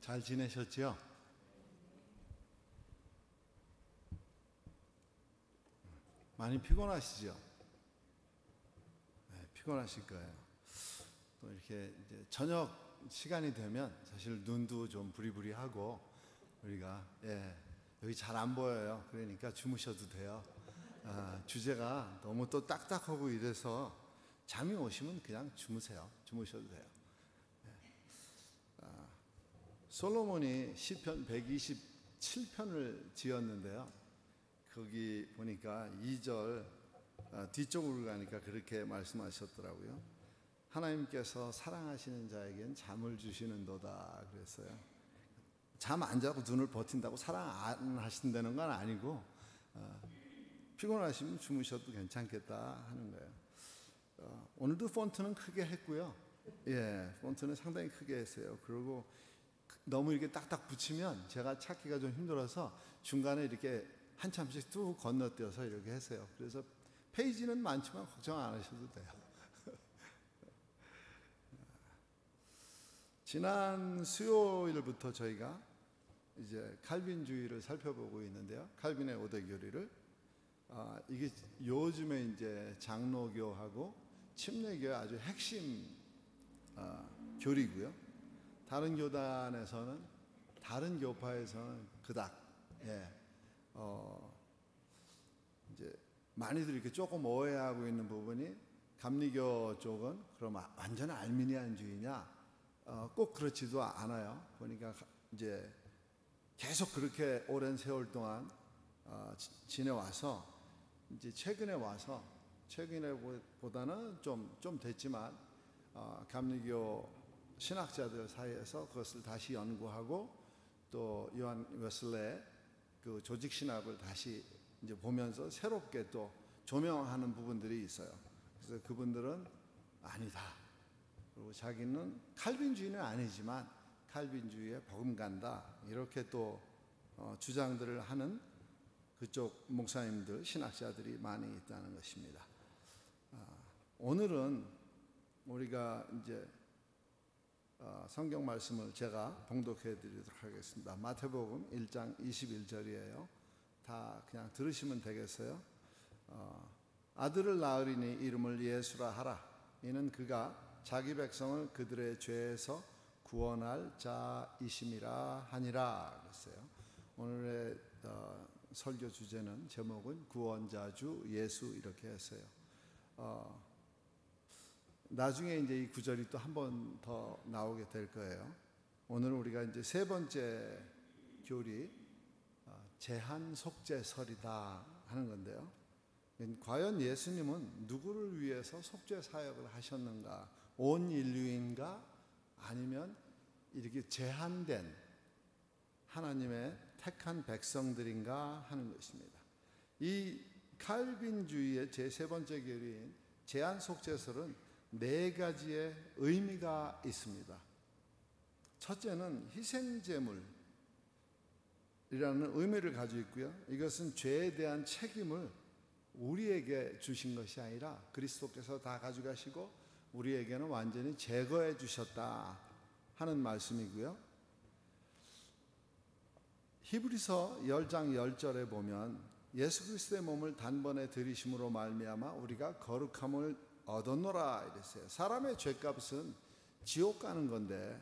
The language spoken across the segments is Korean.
잘 지내셨지요? 많이 피곤하시죠? 네, 피곤하실 거예요. 또 이렇게 이제 저녁 시간이 되면 사실 눈도 좀 부리부리하고 우리가 여기 잘 안 보여요. 그러니까 주무셔도 돼요. 주제가 너무 또 딱딱하고 이래서 잠이 오시면 그냥 주무셔도 돼요. 솔로몬이 시편 127편을 지었는데요. 거기 보니까 2절 뒤쪽으로 가니까 그렇게 말씀하셨더라고요. 하나님께서 사랑하시는 자에겐 잠을 주시는도다 그랬어요. 잠 안 자고 눈을 버틴다고 사랑 안 하신다는 건 아니고 피곤하시면 주무셔도 괜찮겠다 하는 거예요. 오늘도 폰트는 크게 했고요. 폰트는 상당히 크게 했어요. 그리고 너무 이렇게 딱딱 붙이면 제가 찾기가 좀 힘들어서 중간에 이렇게 한참씩 뚝 건너뛰어서 이렇게 했어요. 그래서 페이지는 많지만 걱정 안 하셔도 돼요. 지난 수요일부터 저희가 이제 칼빈주의를 살펴보고 있는데요. 칼빈의 5대 교리를 이게 요즘에 이제 장로교하고 침례교의 아주 핵심 교리고요. 다른 교단에서는 다른 교파에서는 그닥 이제 많이들 이렇게 조금 오해하고 있는 부분이 감리교 쪽은 그럼 완전 알미니안주의냐? 꼭 그렇지도 않아요. 보니까 이제 계속 그렇게 오랜 세월 동안 지내와서 이제 최근에 보다는 좀 됐지만 감리교 신학자들 사이에서 그것을 다시 연구하고 또 요한 웨슬레의 그 조직 신학을 다시 이제 보면서 새롭게 또 조명하는 부분들이 있어요. 그래서 그분들은 아니다. 그리고 자기는 칼빈주의는 아니지만 칼빈주의에 버금간다. 이렇게 또 주장들을 하는 그쪽 목사님들, 신학자들이 많이 있다는 것입니다. 오늘은 우리가 이제 성경 말씀을 제가 봉독해 드리도록 하겠습니다. 마태복음 1장 21절이에요. 다 그냥 들으시면 되겠어요. 아들을 낳으리니 이름을 예수라 하라. 이는 그가 자기 백성을 그들의 죄에서 구원할 자이심이라 하니라 그랬어요. 오늘의 설교 주제는 제목은 구원자주 예수 이렇게 했어요. 나중에 이제 이 구절이 또 한 번 더 나오게 될 거예요. 오늘 우리가 이제 세 번째 교리 제한 속죄설이다 하는 건데요. 과연 예수님은 누구를 위해서 속죄 사역을 하셨는가? 온 인류인가? 아니면 이렇게 제한된 하나님의 택한 백성들인가 하는 것입니다. 이 칼빈주의의 제3 번째 교리인 제한 속죄설은 네 가지의 의미가 있습니다. 첫째는 희생제물이라는 의미를 가지고 있고요. 이것은 죄에 대한 책임을 우리에게 주신 것이 아니라 그리스도께서 다 가져가시고 우리에게는 완전히 제거해 주셨다 하는 말씀이고요. 히브리서 10장 10절에 보면 예수 그리스도의 몸을 단번에 들이심으로 말미암아 우리가 거룩함을 얻었노라 이랬어요. 사람의 죄값은 지옥 가는 건데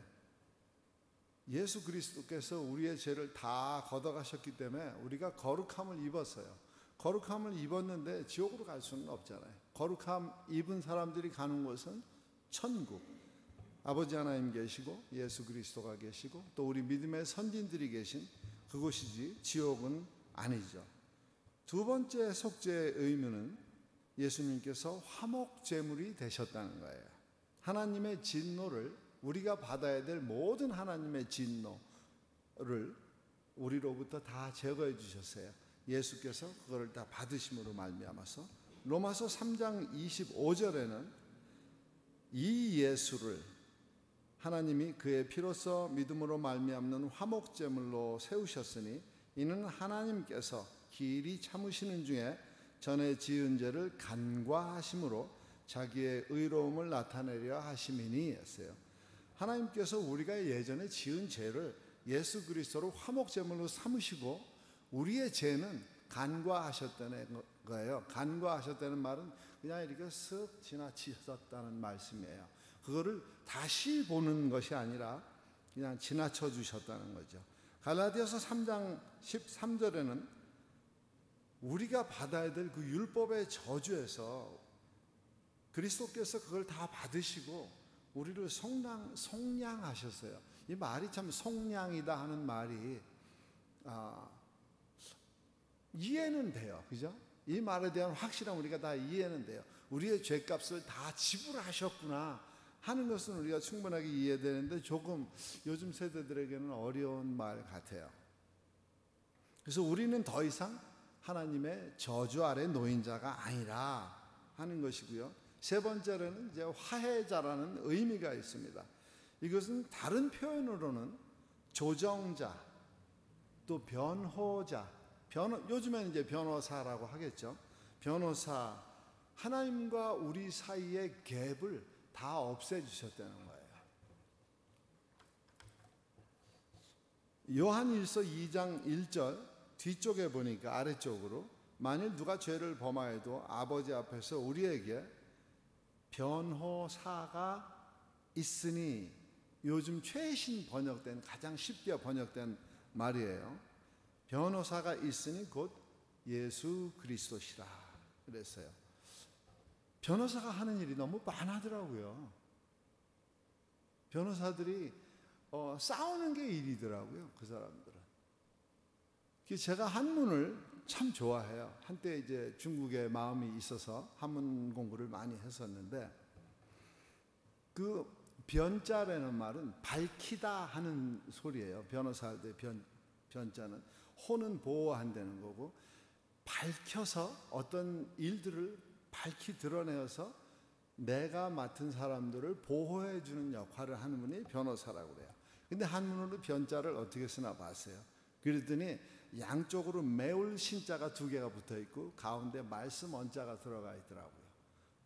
예수 그리스도께서 우리의 죄를 다 걷어가셨기 때문에 우리가 거룩함을 입었어요. 거룩함을 입었는데 지옥으로 갈 수는 없잖아요. 거룩함 입은 사람들이 가는 곳은 천국, 아버지 하나님 계시고 예수 그리스도가 계시고 또 우리 믿음의 선진들이 계신 그곳이지 지옥은 아니죠. 두 번째 속죄의 의미는 예수님께서 화목제물이 되셨다는 거예요. 하나님의 진노를 우리가 받아야 될 모든 하나님의 진노를 우리로부터 다 제거해 주셨어요. 예수께서 그거를 다 받으심으로 말미암아서 로마서 3장 25절에는 이 예수를 하나님이 그의 피로써 믿음으로 말미암는 화목제물로 세우셨으니 이는 하나님께서 길이 참으시는 중에 전에 지은 죄를 간과하심으로 자기의 의로움을 나타내려 하심이니 했어요. 하나님께서 우리가 예전에 지은 죄를 예수 그리스도를 화목제물로 삼으시고 우리의 죄는 간과하셨다는 거예요. 간과하셨다는 말은 그냥 이렇게 쓱 지나치셨다는 말씀이에요. 그거를 다시 보는 것이 아니라 그냥 지나쳐 주셨다는 거죠. 갈라디아서 3장 13절에는 우리가 받아야 될 그 율법의 저주에서 그리스도께서 그걸 다 받으시고 우리를 속량하셨어요. 이 말이 참 속량이다 하는 말이 이해는 돼요. 그죠? 이 말에 대한 확실함 우리가 다 이해는 돼요. 우리의 죄값을 다 지불하셨구나 하는 것은 우리가 충분하게 이해되는데 조금 요즘 세대들에게는 어려운 말 같아요. 그래서 우리는 더 이상 하나님의 저주 아래 놓인 자가 아니라 하는 것이고요. 세 번째로는 이제 화해자라는 의미가 있습니다. 이것은 다른 표현으로는 조정자, 또 변호자, 요즘에는 이제 변호사라고 하겠죠. 변호사, 하나님과 우리 사이의 갭을 다 없애주셨다는 거예요. 요한일서 2장 1절 뒤쪽에 보니까 아래쪽으로 만일 누가 죄를 범하여도 아버지 앞에서 우리에게 변호사가 있으니, 요즘 최신 번역된 가장 쉽게 번역된 말이에요. 변호사가 있으니 곧 예수 그리스도시라 그랬어요. 변호사가 하는 일이 너무 많아더라고요. 변호사들이 싸우는 게 일이더라고요. 그 사람들은. 제가 한문을 참 좋아해요. 한때 이제 중국에 마음이 있어서 한문 공부를 많이 했었는데, 그 변자라는 말은 밝히다 하는 소리예요. 변호사할 때 변자는 호는 보호한다는 거고, 밝혀서 어떤 일들을 밝히 드러내어서 내가 맡은 사람들을 보호해 주는 역할을 하는 분이 변호사라고 그래요. 근데 한문으로 변자를 어떻게 쓰나 봤어요. 그랬더니 양쪽으로 매울 신자가 2개가 붙어 있고 가운데 말씀 언자가 들어가 있더라고요.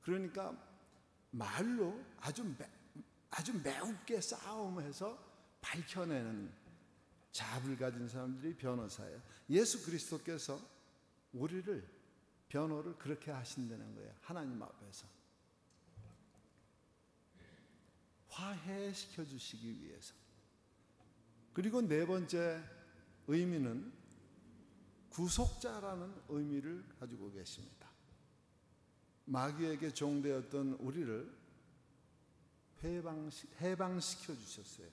그러니까 말로 아주 매웁게 싸움해서 밝혀내는 자압을 가진 사람들이 변호사예요. 예수 그리스도께서 우리를 변호를 그렇게 하신다는 거예요. 하나님 앞에서 화해시켜 주시기 위해서. 그리고 네 번째 의미는 구속자라는 의미를 가지고 계십니다. 마귀에게 종되었던 우리를 해방시켜 주셨어요.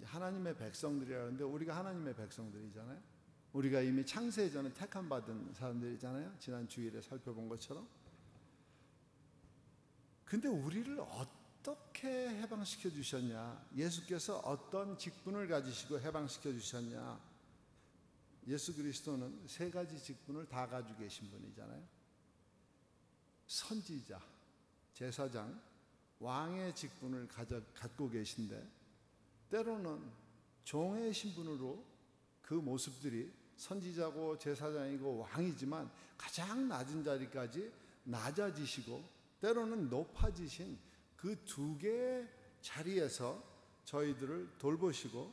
하나님의 백성들이라는데 우리가 하나님의 백성들이잖아요. 우리가 이미 창세 전에 택함 받은 사람들이잖아요. 지난 주일에 살펴본 것처럼. 근데 우리를 어떻게 해방시켜 주셨냐? 예수께서 어떤 직분을 가지시고 해방시켜 주셨냐? 예수 그리스도는 3가지 직분을 다 가지고 계신 분이잖아요. 선지자, 제사장, 왕의 직분을 갖고 계신데, 때로는 종의 신분으로 그 모습들이 선지자고 제사장이고 왕이지만 가장 낮은 자리까지 낮아지시고 때로는 높아지신 그 2개의 자리에서 저희들을 돌보시고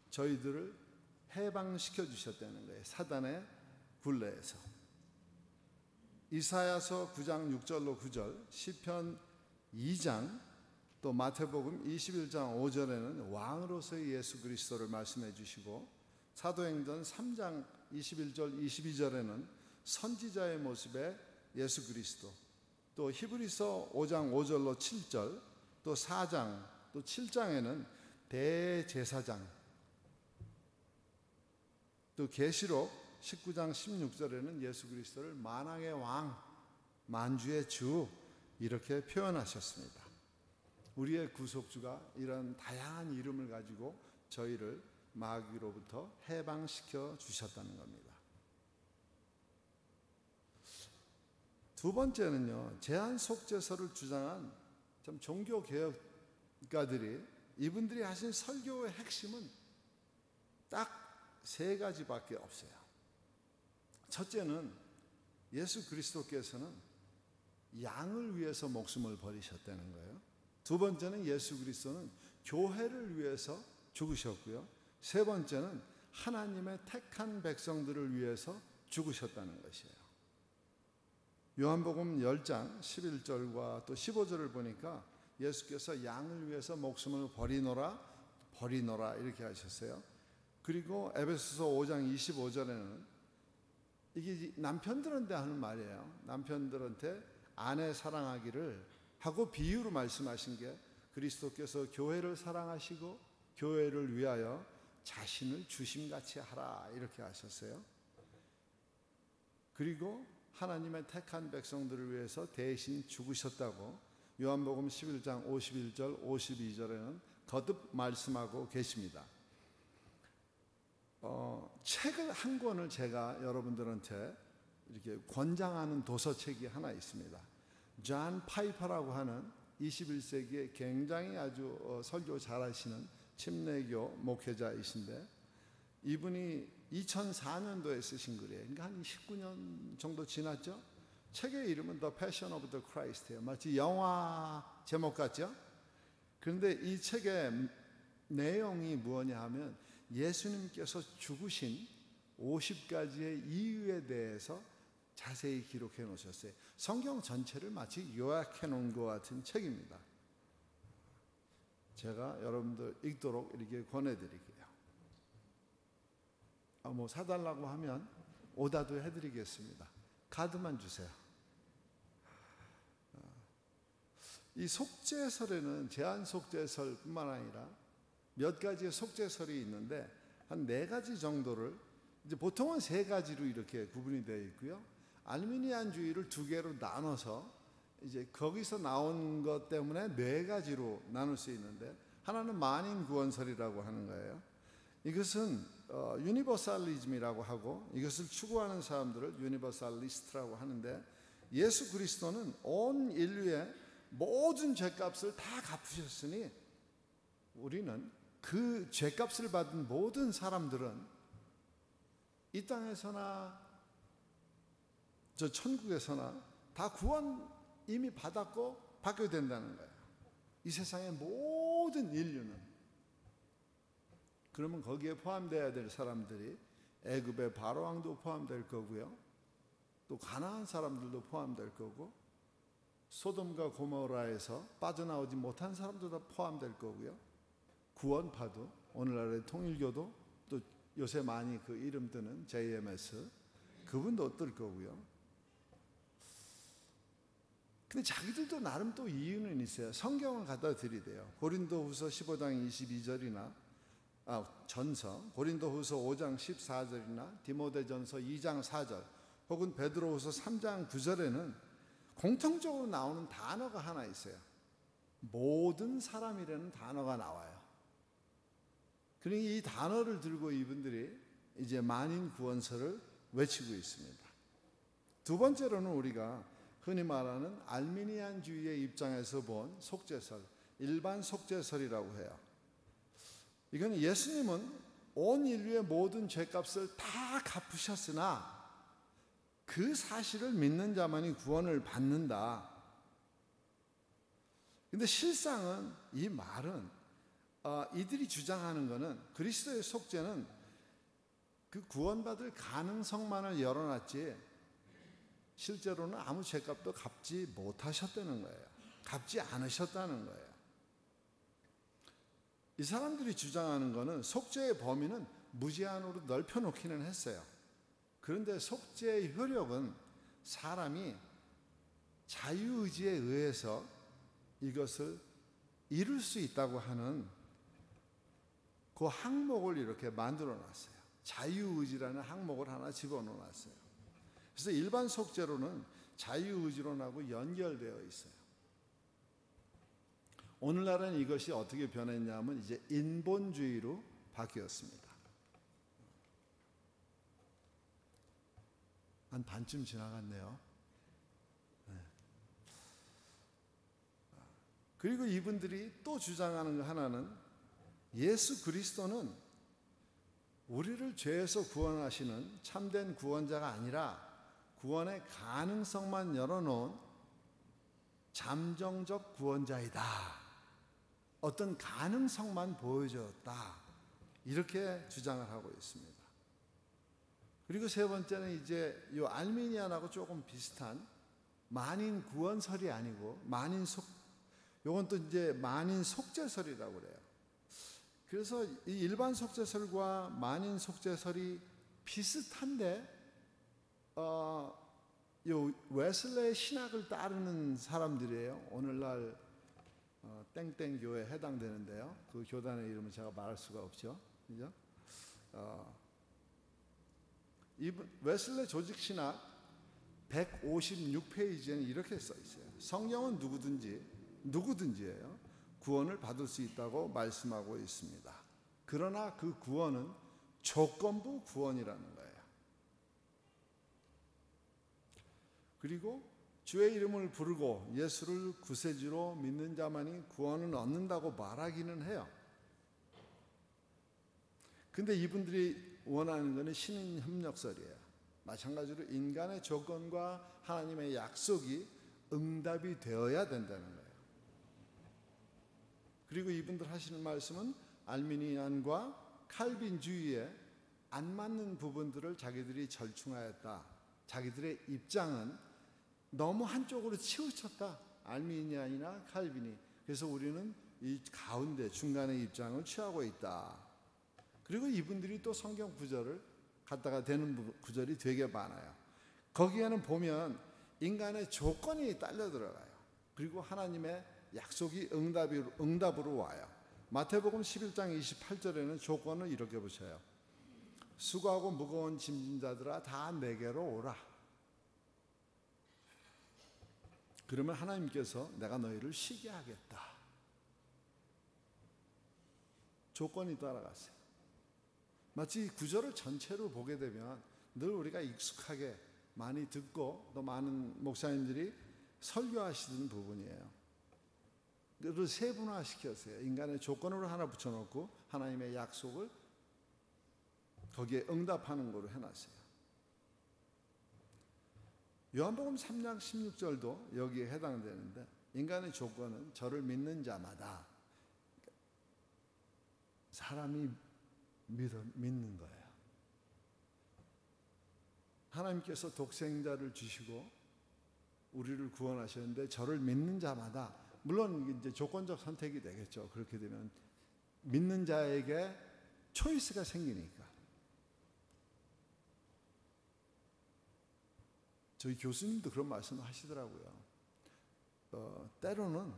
저희들을 해방시켜 주셨다는 거예요. 사단의 굴레에서. 이사야서 9장 6절로 9절, 시편 2장, 또 마태복음 21장 5절에는 왕으로서의 예수 그리스도를 말씀해 주시고, 사도행전 3장 21절 22절에는 선지자의 모습의 예수 그리스도, 또 히브리서 5장 5절로 7절, 또 4장 또 7장에는 대제사장, 또 계시록 19장 16절에는 예수 그리스도를 만왕의 왕, 만주의 주 이렇게 표현하셨습니다. 우리의 구속주가 이런 다양한 이름을 가지고 저희를 마귀로부터 해방시켜 주셨다는 겁니다. 두 번째는요, 제한 속죄서를 주장한 참 종교개혁가들이 이분들이 하신 설교의 핵심은 딱 3가지밖에 없어요. 첫째는 예수 그리스도께서는 양을 위해서 목숨을 버리셨다는 거예요. 두 번째는 예수 그리스도는 교회를 위해서 죽으셨고요. 세 번째는 하나님의 택한 백성들을 위해서 죽으셨다는 것이에요. 요한복음 10장 11절과 또 15절을 보니까 예수께서 양을 위해서 목숨을 버리노라 이렇게 하셨어요. 그리고 에베소서 5장 25절에는 이게 남편들한테 하는 말이에요. 남편들한테 아내 사랑하기를 하고 비유로 말씀하신 게 그리스도께서 교회를 사랑하시고 교회를 위하여 자신을 주심같이 하라 이렇게 하셨어요. 그리고 하나님의 택한 백성들을 위해서 대신 죽으셨다고 요한복음 11장 51절 52절에는 거듭 말씀하고 계십니다. 책을 한 권을 제가 여러분들한테 이렇게 권장하는 도서책이 하나 있습니다. 존 파이퍼라고 하는 21세기에 굉장히 아주 설교 잘하시는 침례교 목회자이신데 이분이 2004년도에 쓰신 글이에요. 그러니까 한 19년 정도 지났죠. 책의 이름은 The Passion of the Christ예요. 마치 영화 제목 같죠? 그런데 이 책의 내용이 무엇냐 하면 예수님께서 죽으신 50가지의 이유에 대해서 자세히 기록해 놓으셨어요. 성경 전체를 마치 요약해 놓은 것 같은 책입니다. 제가 여러분들 읽도록 이렇게 권해드릴게요. 뭐 사달라고 하면 오다도 해드리겠습니다. 카드만 주세요. 이 속죄설에는 제한 속죄설뿐만 아니라 몇 가지의 속죄설이 있는데 한 4가지 정도를 이제 보통은 3가지로 이렇게 구분이 되어 있고요. 알미니안주의를 2개로 나눠서 이제 거기서 나온 것 때문에 4가지로 나눌 수 있는데 하나는 만인 구원설이라고 하는 거예요. 이것은 유니버살리즘이라고 하고 이것을 추구하는 사람들을 유니버살리스트라고 하는데 예수 그리스도는 온 인류의 모든 죄값을 다 갚으셨으니 우리는 그 죄값을 받은 모든 사람들은 이 땅에서나 저 천국에서나 다 구원 이미 받았고 받게 된다는 거예요. 이 세상의 모든 인류는. 그러면 거기에 포함되어야 될 사람들이 애굽의 바로왕도 포함될 거고요. 또 가나안 사람들도 포함될 거고 소돔과 고모라에서 빠져나오지 못한 사람도 다 포함될 거고요. 구원파도 오늘날의 통일교도 또 요새 많이 그 이름 뜨는 JMS 그분도 뜰 거고요. 근데 자기들도 나름 또 이유는 있어요. 성경을 갖다 드리대요. 고린도후서 15장 22절이나 전서, 고린도후서 5장 14절이나 디모데전서 2장 4절 혹은 베드로후서 3장 9절에는 공통적으로 나오는 단어가 하나 있어요. 모든 사람이라는 단어가 나와요. 그러니 이 단어를 들고 이분들이 이제 만인 구원설을 외치고 있습니다. 두 번째로는 우리가 흔히 말하는 알미니안주의의 입장에서 본 속죄설, 일반 속죄설이라고 해요. 이건 예수님은 온 인류의 모든 죄값을 다 갚으셨으나 그 사실을 믿는 자만이 구원을 받는다. 근데 실상은 이 말은 이들이 주장하는 것은 그리스도의 속죄는 그 구원받을 가능성만을 열어놨지 실제로는 아무 죄값도 갚지 못하셨다는 거예요. 갚지 않으셨다는 거예요. 이 사람들이 주장하는 것은 속죄의 범위는 무제한으로 넓혀놓기는 했어요. 그런데 속죄의 효력은 사람이 자유의지에 의해서 이것을 이룰 수 있다고 하는 그 항목을 이렇게 만들어 놨어요. 자유의지라는 항목을 하나 집어넣어 놨어요. 그래서 일반 속죄로는 자유의지론하고 연결되어 있어요. 오늘날은 이것이 어떻게 변했냐면 이제 인본주의로 바뀌었습니다. 한 반쯤 지나갔네요. 네. 그리고 이분들이 또 주장하는 거 하나는 예수 그리스도는 우리를 죄에서 구원하시는 참된 구원자가 아니라 구원의 가능성만 열어놓은 잠정적 구원자이다. 어떤 가능성만 보여줬다. 이렇게 주장을 하고 있습니다. 그리고 세 번째는 이제 이 알미니안하고 조금 비슷한 만인 구원설이 아니고 요건 또 이제 만인 속죄설이라고 그래요. 그래서 이 일반 속죄설과 만인 속죄설이 비슷한데 요 웨슬레의 신학을 따르는 사람들이에요. 오늘날 땡땡 교회에 해당되는데요. 그 교단의 이름은 제가 말할 수가 없죠. 그죠? 이 웨슬레 조직 신학 156페이지에는 이렇게 써 있어요. 성령은 누구든지예요. 구원을 받을 수 있다고 말씀하고 있습니다. 그러나 그 구원은 조건부 구원이라는 거예요. 그리고 주의 이름을 부르고 예수를 구세주로 믿는 자만이 구원을 얻는다고 말하기는 해요. 근데 이분들이 원하는 것은 신인 협력설이에요. 마찬가지로 인간의 조건과 하나님의 약속이 응답이 되어야 된다는 거예요. 그리고 이분들 하시는 말씀은 알미니안과 칼빈주의에 안 맞는 부분들을 자기들이 절충하였다. 자기들의 입장은 너무 한쪽으로 치우쳤다. 알미니안이나 칼빈이. 그래서 우리는 이 가운데 중간의 입장을 취하고 있다. 그리고 이분들이 또 성경 구절을 갖다가 대는 구절이 되게 많아요. 거기에는 보면 인간의 조건이 딸려 들어가요. 그리고 하나님의 약속이 응답으로 와요. 마태복음 11장 28절에는 조건을 이렇게 보셔요. 수고하고 무거운 짐진 자들아 다 내게로 오라. 그러면 하나님께서 내가 너희를 쉬게 하겠다. 조건이 따라갔어요. 마치 이 구절을 전체로 보게 되면 늘 우리가 익숙하게 많이 듣고 또 많은 목사님들이 설교하시는 부분이에요. 그를 세분화시켰어요. 인간의 조건으로 하나 붙여놓고 하나님의 약속을 거기에 응답하는 거로 해놨어요. 요한복음 3장 16절도 여기에 해당되는데 인간의 조건은 저를 믿는 자마다 사람이 믿는 거예요. 하나님께서 독생자를 주시고 우리를 구원하셨는데 저를 믿는 자마다 물론 이제 조건적 선택이 되겠죠. 그렇게 되면 믿는 자에게 초이스가 생기니까. 저희 교수님도 그런 말씀을 하시더라고요. 때로는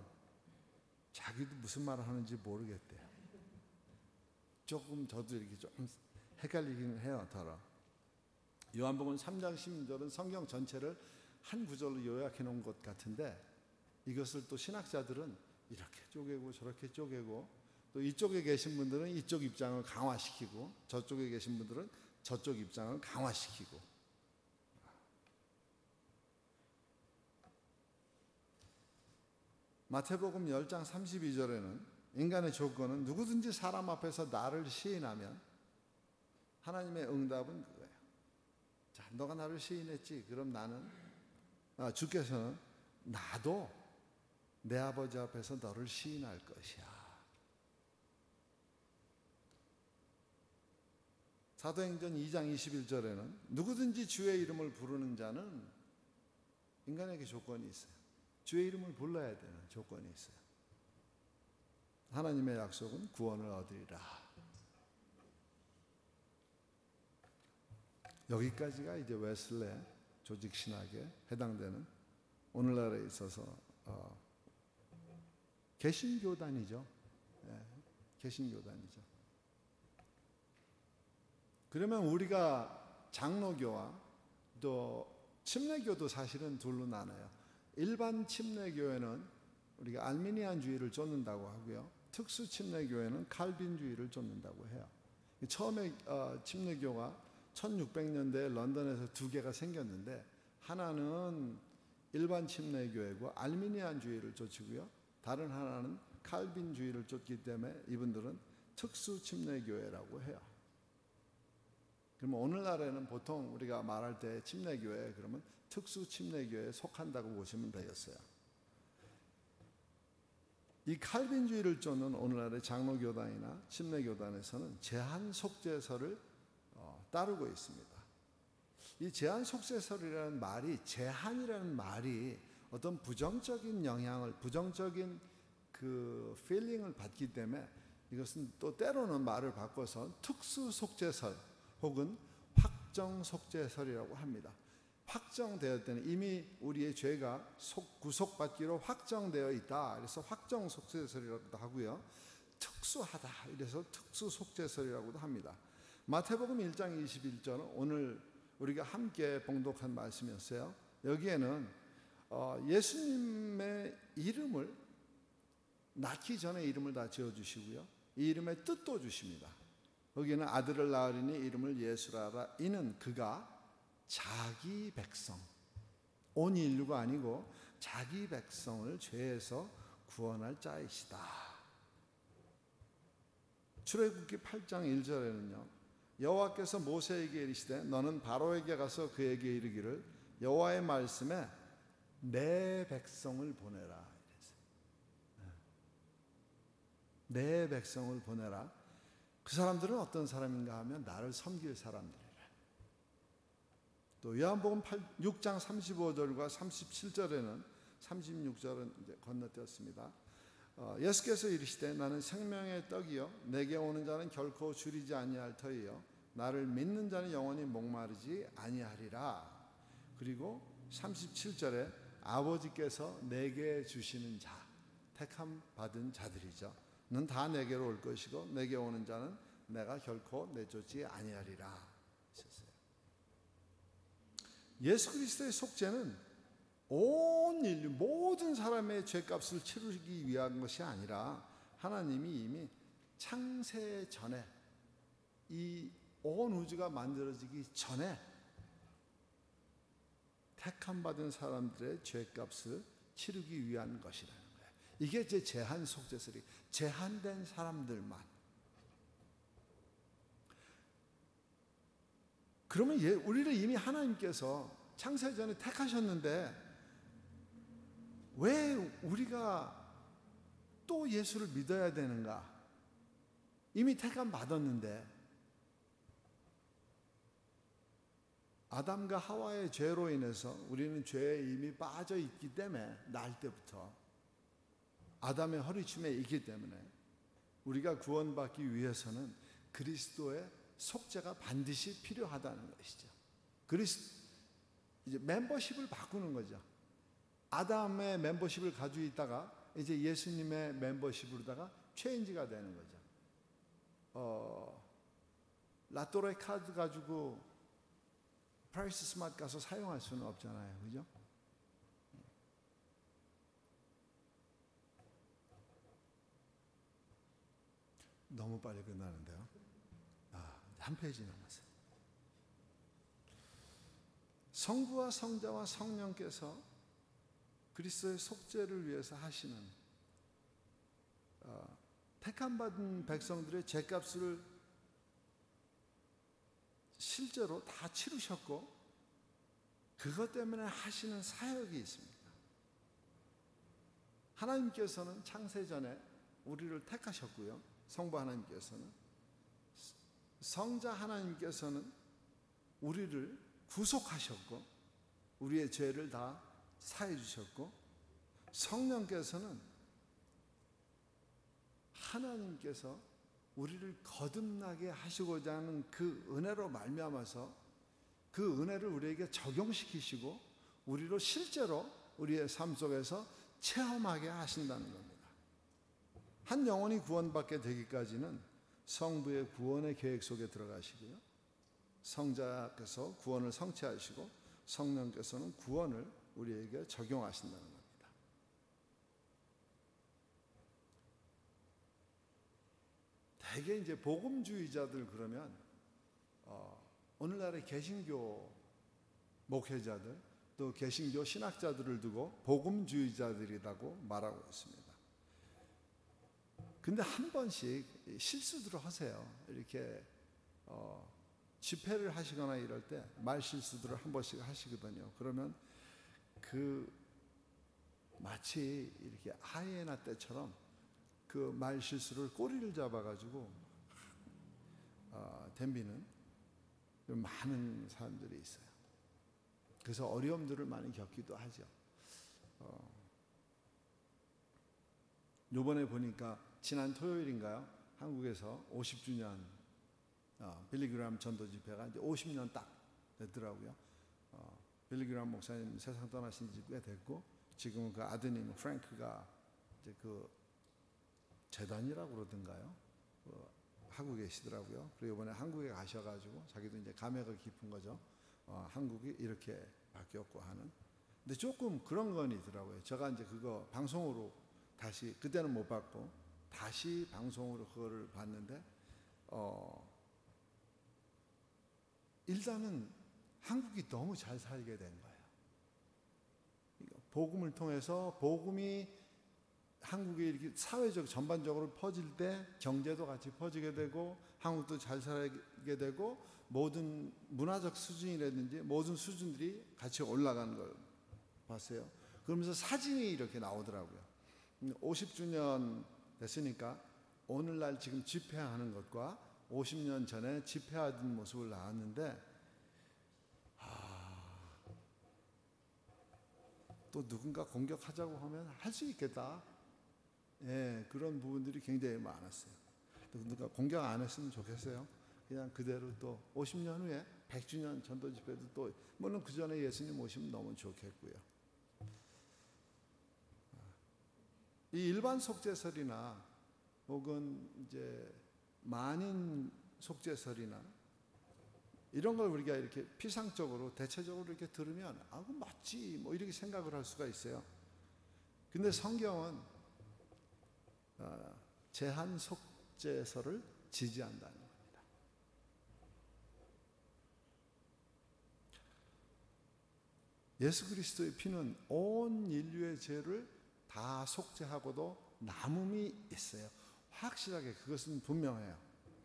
자기도 무슨 말을 하는지 모르겠대요. 조금 저도 이렇게 좀 헷갈리기는 해요. 더러. 요한복음 3장 16절은 성경 전체를 한 구절로 요약해 놓은 것 같은데 이것을 또 신학자들은 이렇게 쪼개고 저렇게 쪼개고 또 이쪽에 계신 분들은 이쪽 입장을 강화시키고 저쪽에 계신 분들은 저쪽 입장을 강화시키고 마태복음 10장 32절에는 인간의 조건은 누구든지 사람 앞에서 나를 시인하면 하나님의 응답은 그거예요. 자, 너가 나를 시인했지. 그럼 나는 주께서는 나도 내 아버지 앞에서 너를 시인할 것이야. 사도행전 2장 21절에는 누구든지 주의 이름을 부르는 자는 인간에게 조건이 있어요. 주의 이름을 불러야 되는 조건이 있어요. 하나님의 약속은 구원을 얻으리라. 여기까지가 이제 웨슬레 조직 신학에 해당되는 오늘날에 있어서 개신교단이죠. 네, 개신교단이죠. 그러면 우리가 장로교와 또 침례교도 사실은 둘로 나눠요. 일반 침례교회는 우리가 알미니안주의를 쫓는다고 하고요. 특수 침례교회는 칼빈주의를 쫓는다고 해요. 처음에 침례교가 1600년대에 런던에서 두 개가 생겼는데 하나는 일반 침례교회고 알미니안주의를 쫓고요. 다른 하나는 칼빈주의를 쫓기 때문에 이분들은 특수 침례교회라고 해요. 그러면 오늘날에는 보통 우리가 말할 때 침례교회 그러면 특수 침례교회에 속한다고 보시면 되겠어요. 이 칼빈주의를 쫓는 오늘날의 장로교단이나 침례교단에서는 제한 속죄설을 따르고 있습니다. 이 제한 속죄설이라는 말이, 제한이라는 말이 어떤 부정적인 영향을, 부정적인 그 필링을 받기 때문에 이것은 또 때로는 말을 바꿔서 특수 속죄설 혹은 확정 속죄설이라고 합니다. 확정되었을 때는 이미 우리의 죄가 구속받기로 확정되어 있다. 그래서 확정 속죄설이라고도 하고요. 특수하다. 이래서 특수 속죄설이라고도 합니다. 마태복음 1장 21절은 오늘 우리가 함께 봉독한 말씀이었어요. 여기에는 예수님의 이름을 낳기 전에 이름을 다 지어주시고요. 이 이름의 뜻도 주십니다. 여기는 아들을 낳으리니 이름을 예수라라. 이는 그가 자기 백성, 온 인류가 아니고 자기 백성을 죄에서 구원할 자이시다. 출애굽기 8장 1절에는요. 여호와께서 모세에게 이르시되 너는 바로에게 가서 그에게 이르기를 여호와의 말씀에 내 백성을 보내라. 내 백성을 보내라. 그 사람들은 어떤 사람인가 하면 나를 섬길 사람들이라. 또 요한복음 6장 35절과 37절에는 36절은 이제 건너뛰었습니다. 예수께서 이르시되 나는 생명의 떡이요 내게 오는 자는 결코 줄이지 아니할 터이요 나를 믿는 자는 영원히 목마르지 아니하리라. 그리고 37절에 아버지께서 내게 주시는 자, 택함 받은 자들이죠. 는 다 내게로 올 것이고 내게 오는 자는 내가 결코 내쫓지 아니하리라 하셨어요. 예수 그리스도의 속죄는 온 인류 모든 사람의 죄값을 치르기 위한 것이 아니라 하나님이 이미 창세 전에 이 온 우주가 만들어지기 전에 택함 받은 사람들의 죄값을 치르기 위한 것이라는 거예요. 이게 제 제한 속죄설이, 제한된 사람들만. 그러면 우리를 이미 하나님께서 창세전에 택하셨는데 왜 우리가 또 예수를 믿어야 되는가? 이미 택함 받았는데 아담과 하와의 죄로 인해서 우리는 죄에 이미 빠져 있기 때문에 날 때부터 아담의 허리춤에 있기 때문에 우리가 구원받기 위해서는 그리스도의 속죄가 반드시 필요하다는 것이죠. 이제 멤버십을 바꾸는 거죠. 아담의 멤버십을 가지고 있다가 이제 예수님의 멤버십으로다가 체인지가 되는 거죠. 라또레 카드 가지고 프라이스 스마트 가서 사용할 수는 없잖아요. 그죠? 너무 빨리 끝나는데요. 한 페이지 남았어요. 성부와 성자와 성령께서 그리스도의 속죄를 위해서 하시는 택함받은 백성들의 죄값을 실제로 다 치르셨고 그것 때문에 하시는 사역이 있습니다. 하나님께서는 창세전에 우리를 택하셨고요. 성부 하나님께서는, 성자 하나님께서는 우리를 구속하셨고 우리의 죄를 다 사해 주셨고 성령께서는 하나님께서 우리를 거듭나게 하시고자 하는 그 은혜로 말미암아서 그 은혜를 우리에게 적용시키시고 우리로 실제로 우리의 삶 속에서 체험하게 하신다는 겁니다. 한 영혼이 구원받게 되기까지는 성부의 구원의 계획 속에 들어가시고요. 성자께서 구원을 성취하시고 성령께서는 구원을 우리에게 적용하신다는 겁니다. 대개 이제 복음주의자들 그러면 오늘날의 개신교 목회자들 또 개신교 신학자들을 두고 복음주의자들이라고 말하고 있습니다. 근데 한 번씩 실수들을 하세요. 이렇게 집회를 하시거나 이럴 때 말 실수들을 한 번씩 하시거든요. 그러면 마치 이렇게 하이에나 떼처럼 그 말 실수를 꼬리를 잡아가지고 덤비는 많은 사람들이 있어요. 그래서 어려움들을 많이 겪기도 하죠. 요번에 보니까 지난 토요일인가요? 한국에서 50주년 빌리그람 전도 집회가 이제 50년 딱 됐더라고요. 빌리그람 목사님 세상 떠나신 지 꽤 됐고, 지금은 그 아드님 프랭크가 이제 그 재단이라고 그러던가요? 하고 계시더라고요. 그리고 이번에 한국에 가셔가지고 자기도 이제 감회가 깊은 거죠. 한국이 이렇게 바뀌었고 하는. 근데 조금 그런 건 있더라고요. 제가 이제 그거 방송으로 다시, 그때는 못 봤고 다시 방송으로 그거를 봤는데 일단은 한국이 너무 잘 살게 된 거예요. 복음을 통해서 복음이 한국에 이렇게 사회적 전반적으로 퍼질 때 경제도 같이 퍼지게 되고 한국도 잘 살게 되고 모든 문화적 수준이라든지 모든 수준들이 같이 올라가는 걸 봤어요. 그러면서 사진이 이렇게 나오더라고요. 50주년 됐으니까 오늘날 지금 집회하는 것과 50년 전에 집회하던 모습을 나왔는데 또 누군가 공격하자고 하면 할 수 있겠다. 예, 그런 부분들이 굉장히 많았어요. 누가 공격 안 했으면 좋겠어요. 그냥 그대로 또 50년 후에 100주년 전도 집회도 또 물론 그 전에 예수님 오시면 너무 좋겠고요. 이 일반 속죄설이나 혹은 이제 만인 속죄설이나 이런 걸 우리가 이렇게 피상적으로 대체적으로 이렇게 들으면 그 맞지 뭐 이렇게 생각을 할 수가 있어요. 근데 성경은 제한 속죄설을 지지한다는 겁니다. 예수 그리스도의 피는 온 인류의 죄를 다 속죄하고도 남음이 있어요. 확실하게 그것은 분명해요.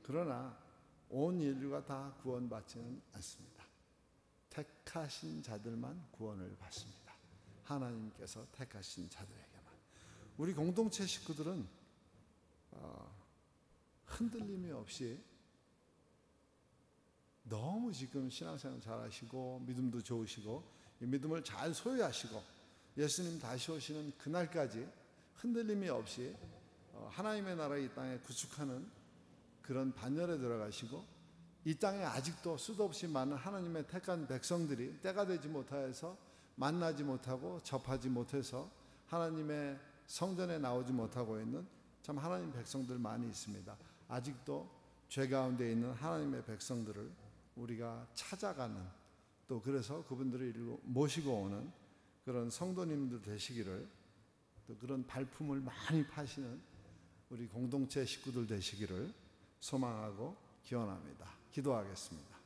그러나 온 인류가 다 구원받지는 않습니다. 택하신 자들만 구원을 받습니다. 하나님께서 택하신 자들에게만. 우리 공동체 식구들은 흔들림이 없이 너무 지금 신앙생활 잘하시고 믿음도 좋으시고 믿음을 잘 소유하시고 예수님 다시 오시는 그날까지 흔들림이 없이 하나님의 나라 이 땅에 구축하는 그런 반열에 들어가시고 이 땅에 아직도 수도 없이 많은 하나님의 택한 백성들이 때가 되지 못하여서 만나지 못하고 접하지 못해서 하나님의 성전에 나오지 못하고 있는 참 하나님 백성들 많이 있습니다. 아직도 죄 가운데 있는 하나님의 백성들을 우리가 찾아가는 또 그래서 그분들을 모시고 오는 그런 성도님들 되시기를 또 그런 발품을 많이 파시는 우리 공동체 식구들 되시기를 소망하고 기원합니다. 기도하겠습니다.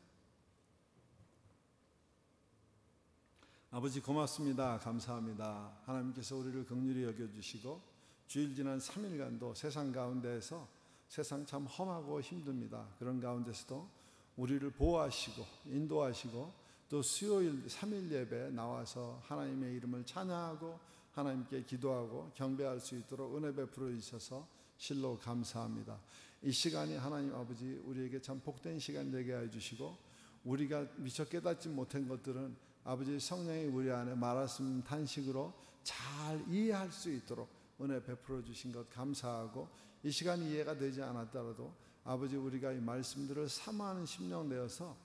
아버지 고맙습니다. 감사합니다. 하나님께서 우리를 긍휼히 여겨주시고 주일 지난 3일간도 세상 가운데에서 세상 참 험하고 힘듭니다. 그런 가운데서도 우리를 보호하시고 인도하시고 또 수요일 3일 예배 나와서 하나님의 이름을 찬양하고 하나님께 기도하고 경배할 수 있도록 은혜 베풀어 주셔서 실로 감사합니다. 이 시간이 하나님 아버지 우리에게 참 복된 시간 되게 해주시고 우리가 미처 깨닫지 못한 것들은 아버지 성령이 우리 안에 말씀 탄식으로 잘 이해할 수 있도록 은혜 베풀어 주신 것 감사하고 이 시간이 이해가 되지 않았더라도 아버지 우리가 이 말씀들을 사모하는 심령 되어서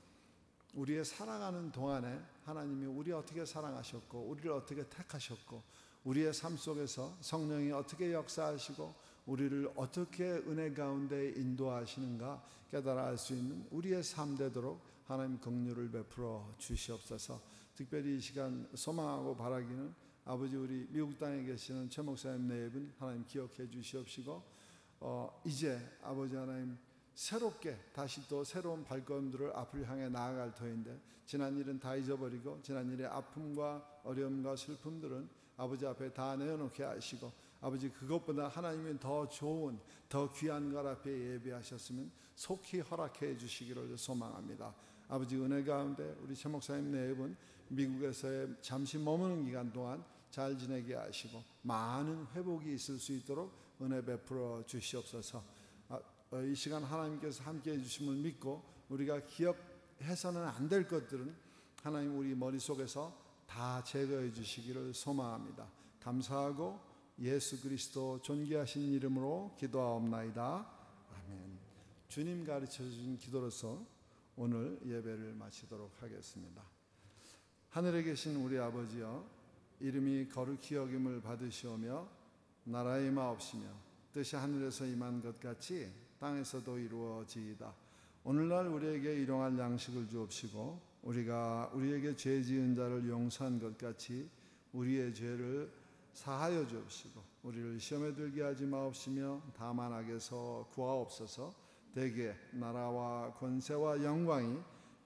우리의 살아가는 동안에 하나님이 우리 어떻게 사랑하셨고 우리를 어떻게 택하셨고 우리의 삶 속에서 성령이 어떻게 역사하시고 우리를 어떻게 은혜 가운데 인도하시는가 깨달아 알 수 있는 우리의 삶 되도록 하나님 긍휼을 베풀어 주시옵소서. 특별히 이 시간 소망하고 바라기는 아버지 우리 미국 땅에 계시는 최 목사님 네 분 하나님 기억해 주시옵시고 이제 아버지 하나님 새롭게 다시 또 새로운 발걸음들을 앞을 향해 나아갈 터인데 지난 일은 다 잊어버리고 지난 일의 아픔과 어려움과 슬픔들은 아버지 앞에 다 내어놓게 하시고 아버지 그것보다 하나님이 더 좋은 더 귀한 것 앞에 예비하셨으면 속히 허락해 주시기를 소망합니다. 아버지 은혜 가운데 우리 최 목사님 네 분 미국에서의 잠시 머무는 기간 동안 잘 지내게 하시고 많은 회복이 있을 수 있도록 은혜 베풀어 주시옵소서. 이 시간 하나님께서 함께해 주심을 믿고 우리가 기억해서는 안 될 것들은 하나님 우리 머릿속에서 다 제거해 주시기를 소망합니다. 감사하고 예수 그리스도 존귀하신 이름으로 기도하옵나이다. 아멘. 주님 가르쳐 주신 기도로서 오늘 예배를 마치도록 하겠습니다. 하늘에 계신 우리 아버지여, 이름이 거룩히 여김을 받으시오며 나라의 마옵시며 뜻이 하늘에서 임한 것 같이 땅에서도 이루어지이다. 오늘날 우리에게 일용할 양식을 주옵시고 우리가 우리에게 죄 지은 자를 용서한 것 같이 우리의 죄를 사하여 주옵시고 우리를 시험에 들게 하지 마옵시며 다만 악에서 구하옵소서. 대개 나라와 권세와 영광이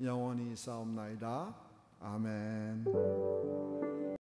영원히 있사옵나이다. 아멘.